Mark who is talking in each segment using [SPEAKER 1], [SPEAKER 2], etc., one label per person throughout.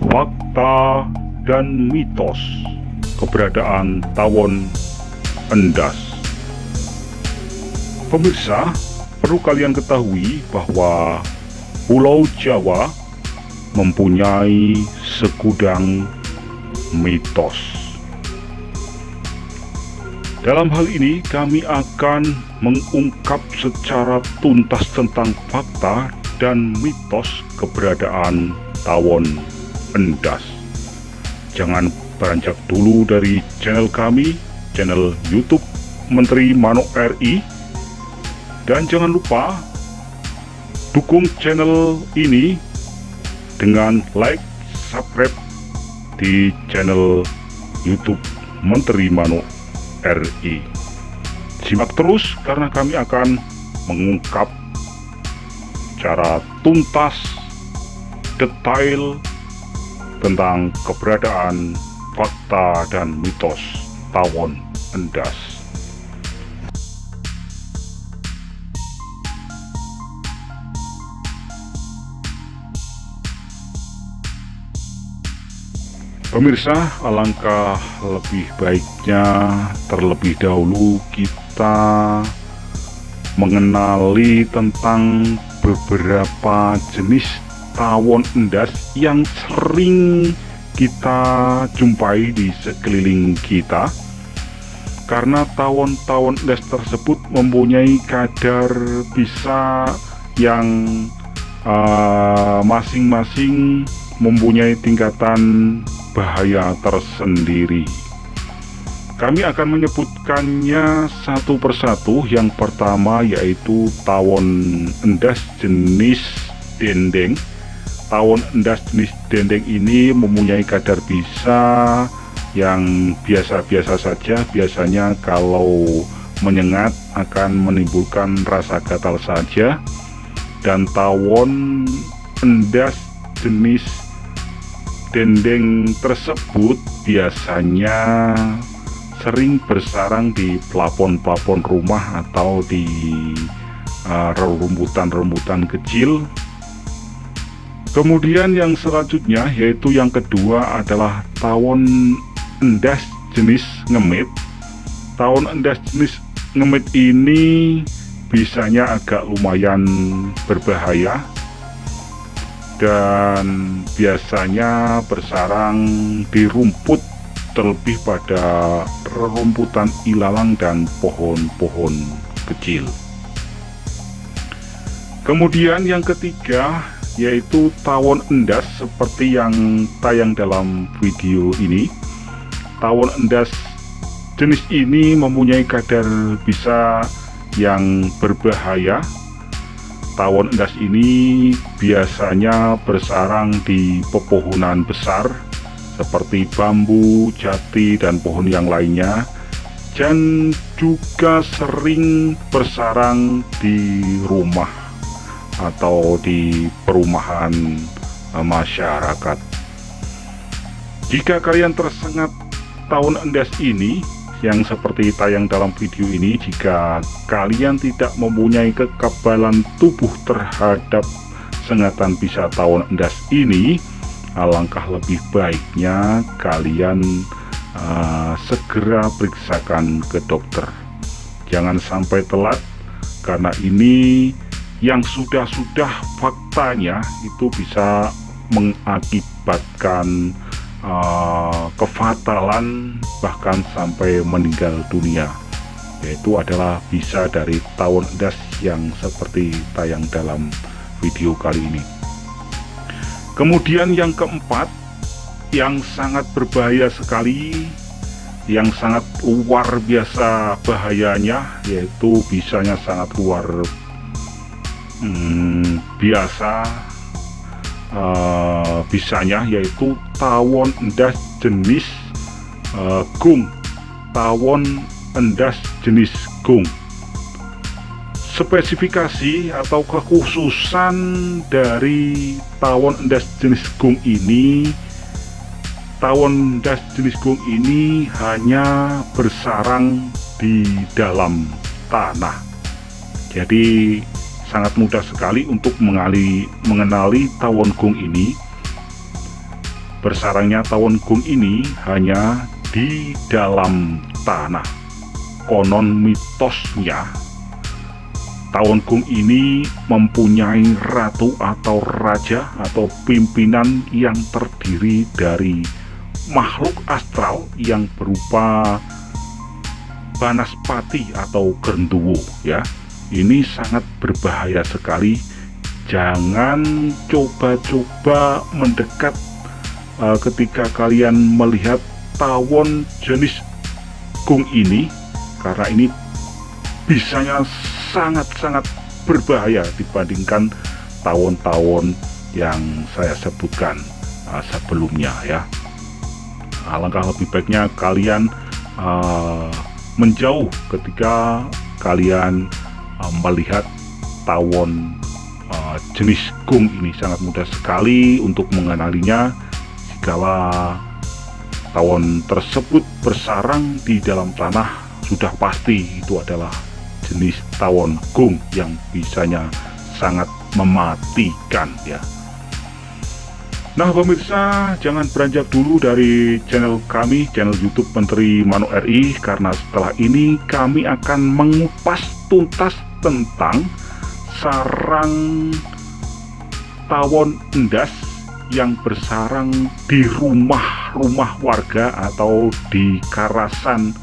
[SPEAKER 1] fakta dan mitos keberadaan tawon endas. Pemirsa, perlu kalian ketahui bahwa Pulau Jawa mempunyai segudang mitos. Dalam hal ini kami akan mengungkap secara tuntas tentang fakta dan mitos keberadaan tawon endas. Jangan beranjak dulu dari channel kami, channel YouTube Menteri Manuk RI, dan jangan lupa dukung channel ini dengan like, subscribe di channel YouTube Menteri Manuk RI. Simak terus karena kami akan mengungkap secara tuntas, detail tentang keberadaan fakta dan mitos tawon endas. Pemirsa, alangkah lebih baiknya terlebih dahulu kita mengenali tentang beberapa jenis tawon endas yang sering kita jumpai di sekeliling kita, karena tawon-tawon endas tersebut mempunyai kadar bisa yang masing-masing mempunyai tingkatan bahaya tersendiri. Kami akan menyebutkannya satu persatu. Yang pertama yaitu tawon endas jenis dendeng. Tawon endas jenis dendeng ini mempunyai kadar bisa yang biasa-biasa saja. Biasanya kalau menyengat akan menimbulkan rasa gatal saja. Dan tawon endas jenis dendeng tersebut biasanya sering bersarang di plafon-plafon rumah atau di rembutan-rembutan kecil. Kemudian yang selanjutnya yaitu yang kedua adalah tawon endas jenis ngemit. Tawon endas jenis ngemit ini bisanya agak lumayan berbahaya dan biasanya bersarang di rumput, terlebih pada rerumputan ilalang dan pohon-pohon kecil. Kemudian yang ketiga yaitu tawon endas seperti yang tayang dalam video ini. Tawon endas jenis ini mempunyai kadar bisa yang berbahaya. Tawon endas ini biasanya bersarang di pepohonan besar seperti bambu, jati, dan pohon yang lainnya, dan juga sering bersarang di rumah atau di perumahan masyarakat. Jika kalian tersengat tawon endas ini yang seperti tayang dalam video ini, jika kalian tidak mempunyai kekebalan tubuh terhadap sengatan bisa tawon endas ini, alangkah lebih baiknya kalian segera periksakan ke dokter. Jangan sampai telat, karena ini yang sudah-sudah faktanya itu bisa mengakibatkan kefatalan, bahkan sampai meninggal dunia, yaitu adalah bisa dari tawon endas yang seperti tayang dalam video kali ini. Kemudian yang keempat yang sangat berbahaya sekali, yang sangat luar biasa bahayanya, yaitu bisanya sangat luar biasa bisanya, yaitu tawon endas jenis gung. Tawon endas jenis gung. Spesifikasi atau kekhususan dari tawon endas jenis gung ini, tawon endas jenis gung ini hanya bersarang di dalam tanah. Jadi sangat mudah sekali untuk mengenali tawon gung ini. bersarangnya tawon gung ini hanya di dalam tanah. Konon mitosnya tawon gung ini mempunyai ratu atau raja atau pimpinan yang terdiri dari makhluk astral yang berupa banaspati atau genderuwo ya. Ini sangat berbahaya sekali. Jangan coba-coba mendekat ketika kalian melihat tawon jenis gung ini, karena ini bisanya sangat-sangat berbahaya dibandingkan tawon-tawon yang saya sebutkan sebelumnya ya. Alangkah lebih baiknya kalian menjauh ketika kalian melihat tawon jenis gung ini. Sangat mudah sekali untuk mengenalinya. Jikalau tawon tersebut bersarang di dalam tanah, sudah pasti itu adalah jenis tawon gung yang bisanya sangat mematikan ya. Nah pemirsa, jangan beranjak dulu dari channel kami, channel YouTube Menteri Mano RI, karena setelah ini kami akan mengupas tuntas tentang sarang tawon endas yang bersarang di rumah-rumah warga atau di karasan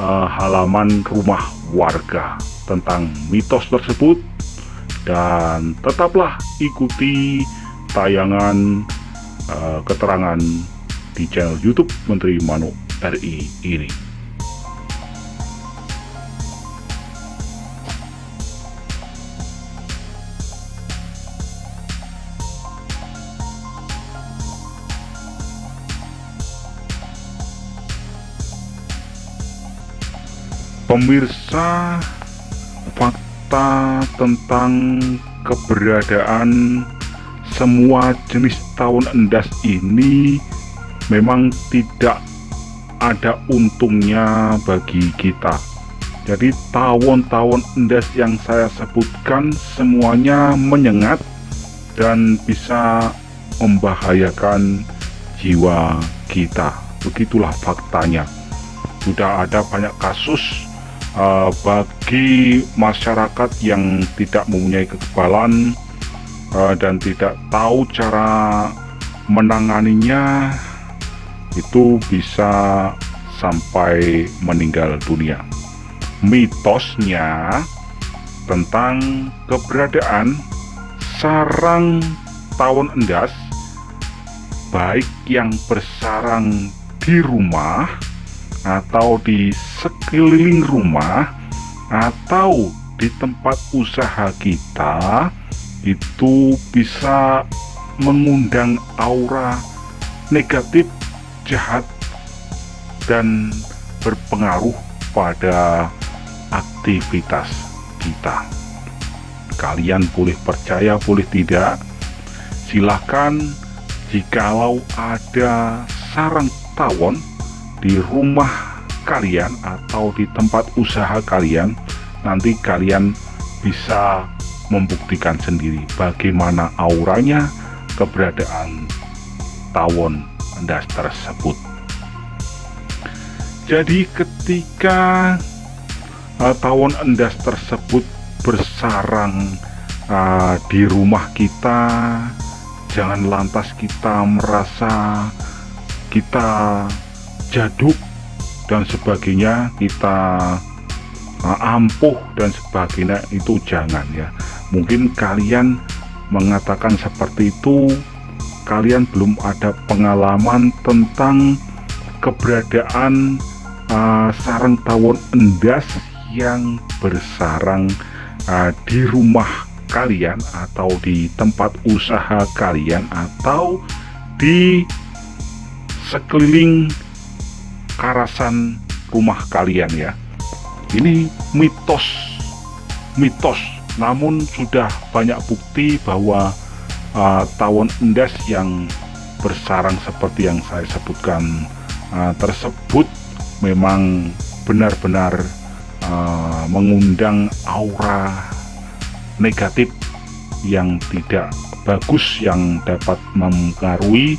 [SPEAKER 1] halaman rumah warga, tentang mitos tersebut. Dan tetaplah ikuti tayangan keterangan di channel YouTube Menteri Mano RI ini. Pemirsa, fakta tentang keberadaan semua jenis tawon endas ini memang tidak ada untungnya bagi kita. Jadi tawon-tawon endas yang saya sebutkan semuanya menyengat dan bisa membahayakan jiwa kita. Begitulah faktanya. Sudah ada banyak kasus bagi masyarakat yang tidak mempunyai kekebalan dan tidak tahu cara menanganinya, itu bisa sampai meninggal dunia. Mitosnya tentang keberadaan sarang tawon endas, baik yang bersarang di rumah atau di sekeliling rumah atau di tempat usaha kita, itu bisa mengundang aura negatif, jahat, dan berpengaruh pada aktivitas kita. Kalian boleh percaya, boleh tidak, silahkan. Jikalau ada sarang tawon di rumah kalian atau di tempat usaha kalian, nanti kalian bisa membuktikan sendiri bagaimana auranya, keberadaan tawon endas tersebut. Jadi ketika tawon endas tersebut bersarang di rumah kita, jangan lantas kita merasa kita jaduk dan sebagainya, kita ampuh dan sebagainya, itu jangan ya. Mungkin kalian mengatakan seperti itu, kalian belum ada pengalaman tentang keberadaan sarang tawon endas yang bersarang di rumah kalian atau di tempat usaha kalian atau di sekeliling karasan rumah kalian ya. Ini mitos, namun sudah banyak bukti bahwa tawon endas yang bersarang seperti yang saya sebutkan tersebut memang benar-benar mengundang aura negatif yang tidak bagus, yang dapat mempengaruhi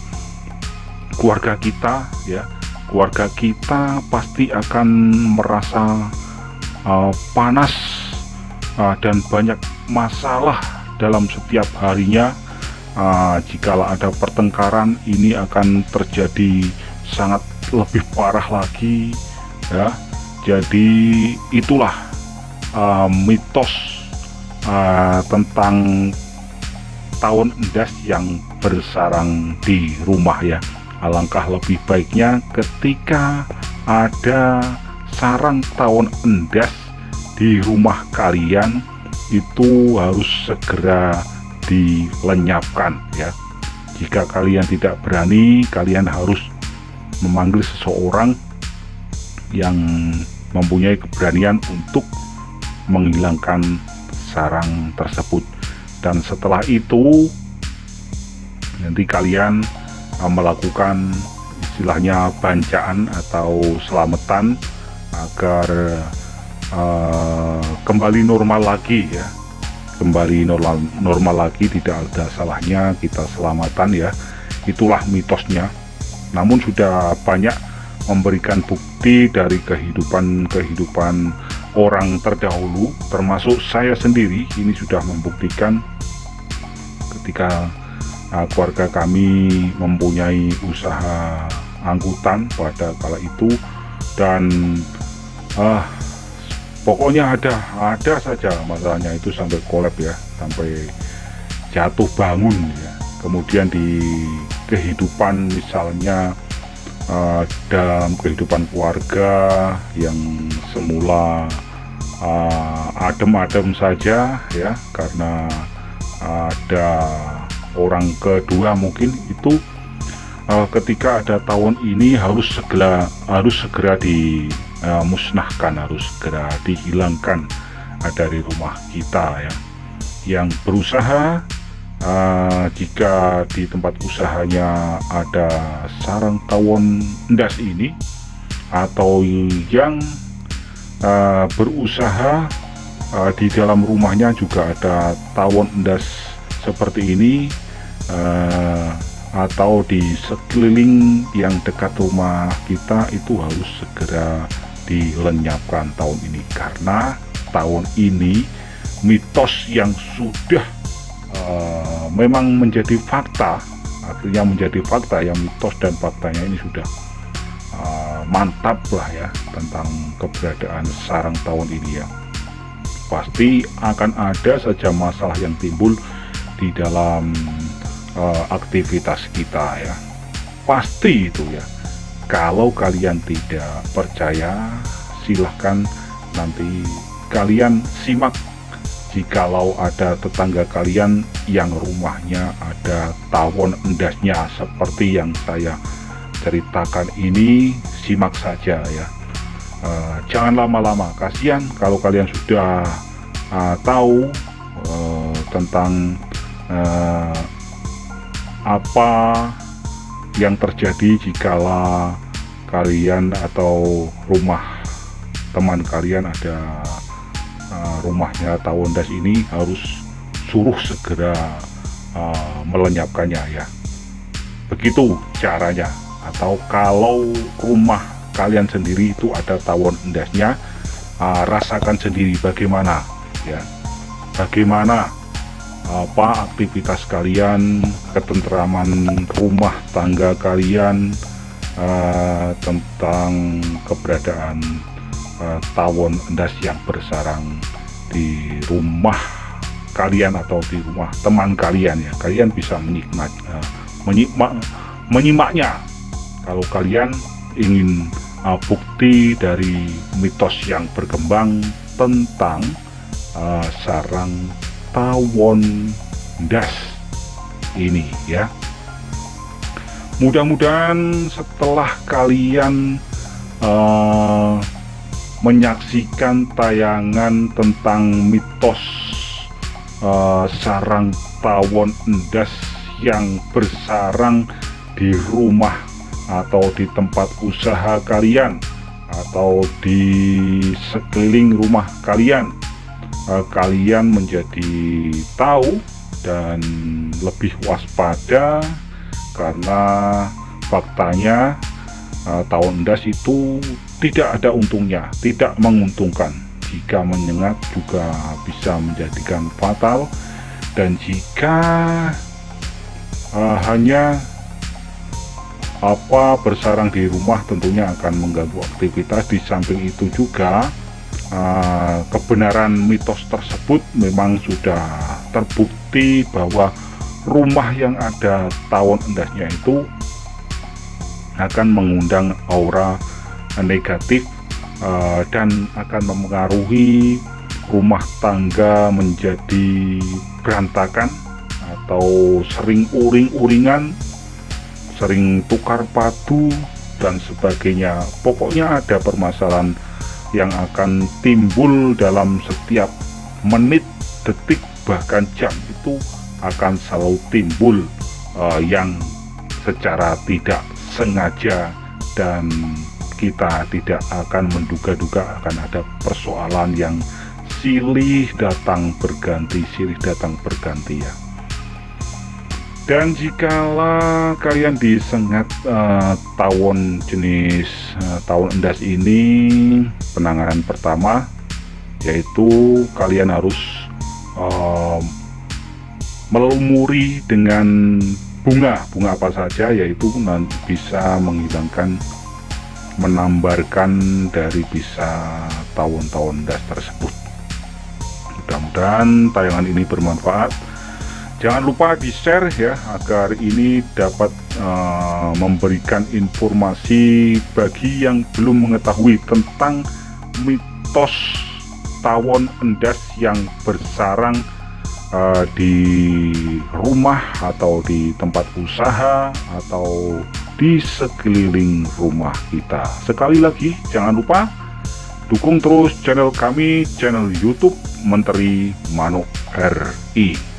[SPEAKER 1] keluarga kita ya, keluarga kita pasti akan merasa panas dan banyak masalah dalam setiap harinya. Jikalau ada pertengkaran, ini akan terjadi sangat lebih parah lagi ya. Jadi itulah mitos tentang tawon endas yang bersarang di rumah ya. Alangkah lebih baiknya ketika ada sarang tawon endas di rumah kalian, itu harus segera dilenyapkan ya. Jika kalian tidak berani, kalian harus memanggil seseorang yang mempunyai keberanian untuk menghilangkan sarang tersebut. Dan setelah itu nanti kalian melakukan istilahnya bancaan atau selamatan agar kembali normal lagi ya. Kembali normal lagi, tidak ada salahnya kita selamatan ya. Itulah mitosnya. Namun sudah banyak memberikan bukti dari kehidupan orang terdahulu, termasuk saya sendiri. Ini sudah membuktikan ketika keluarga kami mempunyai usaha angkutan pada kala itu, dan pokoknya ada saja masalahnya itu sampai kolab ya, sampai jatuh bangun ya. Kemudian di kehidupan misalnya dalam kehidupan keluarga yang semula adem-adem saja ya, karena ada orang kedua mungkin itu, ketika ada tawon ini harus segera dimusnahkan, harus segera dihilangkan dari rumah kita ya. Yang berusaha, jika di tempat usahanya ada sarang tawon endas ini, atau yang berusaha di dalam rumahnya juga ada tawon endas seperti ini, atau di sekeliling yang dekat rumah kita, itu harus segera dilenyapkan tawon ini. Karena tawon ini mitos yang sudah memang menjadi fakta, akhirnya menjadi fakta ya. Mitos dan faktanya ini sudah mantap lah ya tentang keberadaan sarang tawon ini ya. Pasti akan ada saja masalah yang timbul di dalam aktivitas kita ya, pasti itu ya. Kalau kalian tidak percaya, silahkan nanti kalian simak. Jikalau ada tetangga kalian yang rumahnya ada tawon endasnya seperti yang saya ceritakan ini, simak saja ya. Jangan lama-lama, kasihan kalau kalian sudah tahu tentang apa yang terjadi jikalau kalian atau rumah teman kalian ada rumahnya tawon endas ini, harus suruh segera melenyapkannya ya. Begitu caranya. Atau kalau rumah kalian sendiri itu ada tawon endasnya, rasakan sendiri bagaimana ya, bagaimana aktivitas kalian, ketentraman rumah tangga kalian tentang keberadaan tawon endas yang bersarang di rumah kalian atau di rumah teman kalian ya. Kalian bisa menyimaknya kalau kalian ingin bukti dari mitos yang berkembang tentang sarang tawon endas ini ya. Mudah-mudahan setelah kalian menyaksikan tayangan tentang mitos sarang tawon endas yang bersarang di rumah atau di tempat usaha kalian atau di sekeliling rumah kalian, kalian menjadi tahu dan lebih waspada, karena faktanya tawon endas itu tidak ada untungnya, tidak menguntungkan. Jika menyengat juga bisa menjadikan fatal, dan jika hanya bersarang di rumah tentunya akan mengganggu aktivitas. Di samping itu juga kebenaran mitos tersebut memang sudah terbukti bahwa rumah yang ada tawon endasnya itu akan mengundang aura negatif dan akan mempengaruhi rumah tangga menjadi berantakan atau sering uring-uringan, sering tukar padu dan sebagainya. Pokoknya ada permasalahan yang akan timbul dalam setiap menit, detik, bahkan jam itu akan selalu timbul yang secara tidak sengaja, dan kita tidak akan menduga-duga akan ada persoalan yang silih datang berganti ya. Dan jikalau kalian disengat tawon jenis tawon endas ini, penanganan pertama yaitu kalian harus melumuri dengan bunga apa saja, yaitu nanti bisa menambarkan dari bisa tawon-tawon endas tersebut. Mudah-mudahan tayangan ini bermanfaat. Jangan lupa di-share ya, agar ini dapat memberikan informasi bagi yang belum mengetahui tentang mitos tawon endas yang bersarang di rumah atau di tempat usaha atau di sekeliling rumah kita. Sekali lagi, jangan lupa dukung terus channel kami, channel YouTube Menteri Manuk RI.